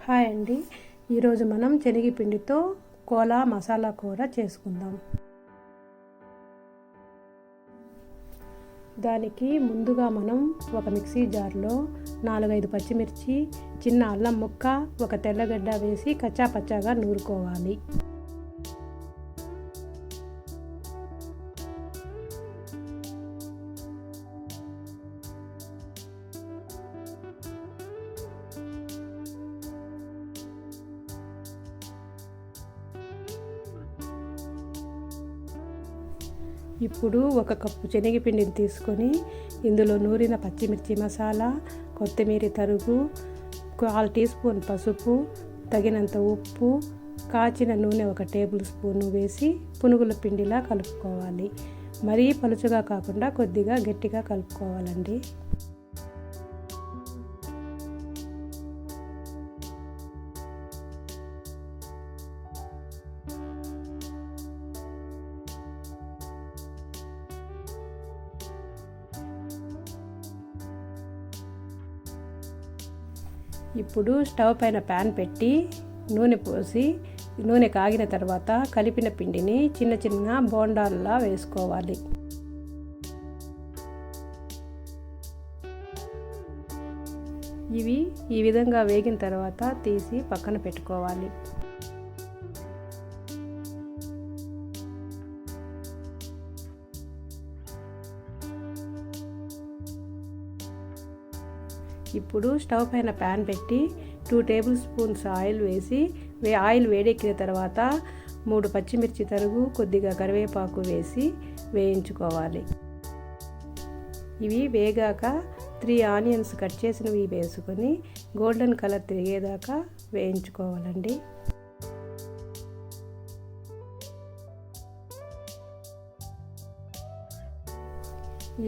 Hi అండి. ఈరోజు మనం శనగపిండితో కోలా మసాలా కూర చేసుకుందాం. దానికి ముందుగా మనం ఒక మిక్సీ జార్లో 4-5 పచ్చిమిర్చి, చిన్న అల్లం ముక్క, ఒక తెల్లగడ్డ వేసి కచ్చా పచ్చాగా నూరుకోవాలి. ఇప్పుడు ఒక కప్పు శనగపిండిని తీసుకొని ఇందులో నూరిన పచ్చిమిర్చి మసాలా, కొత్తిమీర తరుగు, 1/4 టీ స్పూన్ పసుపు, తగినంత ఉప్పు, కాచిన నూనె 1 టేబుల్ స్పూన్ వేసి పునుగుల పిండిలా కలుపుకోవాలి. మరీ పలుచగా కాకుండా కొద్దిగా గట్టిగా కలుపుకోవాలండి. ఇప్పుడు స్టవ్ పైన ప్యాన్ పెట్టి నూనె పోసి నూనె కాగిన తర్వాత కలిపిన పిండిని చిన్న చిన్న బోండాల్లా వేసుకోవాలి. ఇవి ఈ విధంగా వేగిన తర్వాత తీసి పక్కన పెట్టుకోవాలి. ఇప్పుడు స్టవ్ పైన ప్యాన్ పెట్టి 2 టేబుల్ స్పూన్స్ ఆయిల్ వేసి ఆయిల్ వేడెక్కిన తర్వాత 3 పచ్చిమిర్చి తరుగు, కొద్దిగా కరివేపాకు వేసి వేయించుకోవాలి. ఇవి వేగాక 3 ఆనియన్స్ కట్ చేసినవి వేసుకొని గోల్డెన్ కలర్ తిరిగేదాకా వేయించుకోవాలండి.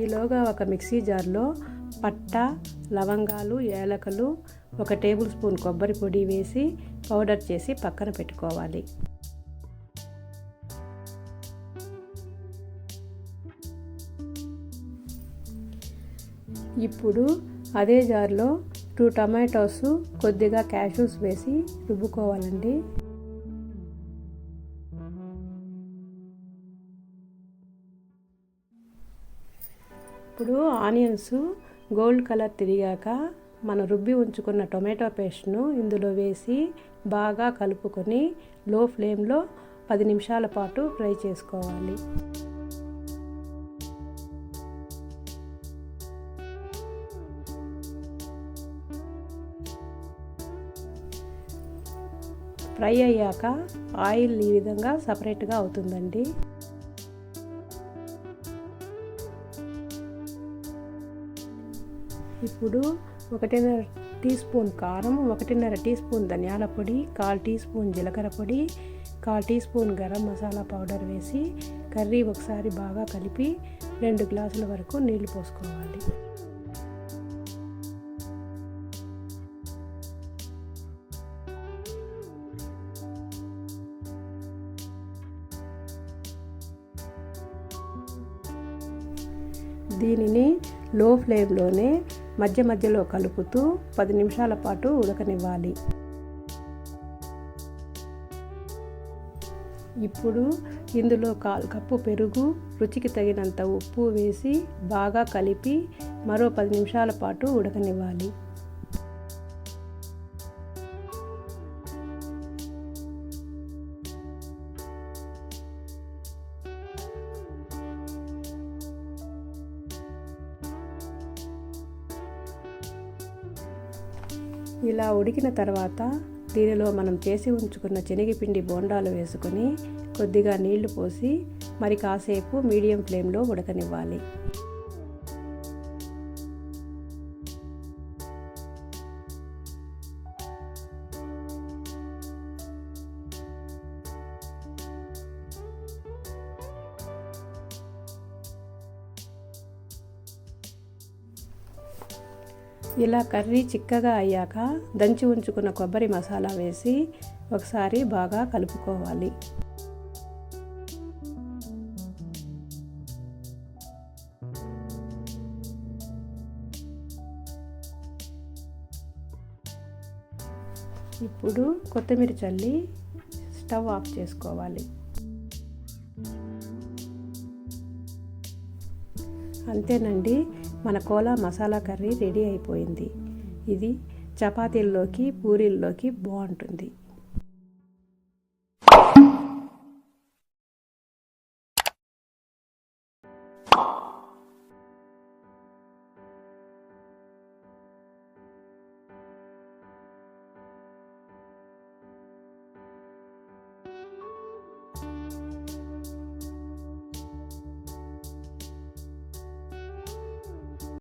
ఈలోగా ఒక మిక్సీ జార్లో పట్ట, లవంగాలు, యాలకులు, 1 టేబుల్ స్పూన్ కొబ్బరి పొడి వేసి పౌడర్ చేసి పక్కన పెట్టుకోవాలి. ఇప్పుడు అదే జార్లో 2 టమాటోస్, కొద్దిగా క్యాష్యూస్ వేసి రుబ్బుకోవాలండి. ఇప్పుడు ఆనియన్స్ గోల్డ్ కలర్ తిరిగాక మనం రుబ్బి ఉంచుకున్న టొమాటో పేస్ట్ను ఇందులో వేసి బాగా కలుపుకొని లో ఫ్లేమ్లో 10 నిమిషాల పాటు ఫ్రై చేసుకోవాలి. ఫ్రై అయ్యాక ఆయిల్ ఈ విధంగా సపరేట్గా అవుతుందండి. ఇప్పుడు 1.5 టీ స్పూన్ కారం, 1.5 టీ స్పూన్ ధనియాల పొడి, 1/4 టీ స్పూన్ జీలకర్ర పొడి, 1/4 teaspoon garam masala powder వేసి కర్రీ ఒకసారి బాగా కలిపి 2 గ్లాసుల వరకు నీళ్లు పోసుకోవాలి. దీనిని లో ఫ్లేమ్లోనే మధ్య మధ్యలో కలుపుతూ 10 నిమిషాల పాటు ఉడకనివ్వాలి. ఇప్పుడు ఇందులో 1/4 కప్పు పెరుగు, రుచికి తగినంత ఉప్పు వేసి బాగా కలిపి మరో 10 నిమిషాల పాటు ఉడకనివ్వాలి. ఇలా ఉడికిన తర్వాత దీనిలో మనం చేసి ఉంచుకున్న శనగపిండి బోండాలు వేసుకొని కొద్దిగా నీళ్లు పోసి మరి కాసేపు మీడియం ఫ్లేమ్లో ఉడకనివ్వాలి. ఇలా కర్రీ చిక్కగా అయ్యాక దంచి ఉంచుకున్న కొబ్బరి మసాలా వేసి ఒకసారి బాగా కలుపుకోవాలి. ఇప్పుడు కొత్తిమీర చల్లి స్టవ్ ఆఫ్ చేసుకోవాలి. అంతేనండి, మన కోలా మసాలా కర్రీ రెడీ అయిపోయింది. ఇది చపాతీల్లోకి పూరీల్లోకి బాగుంటుంది.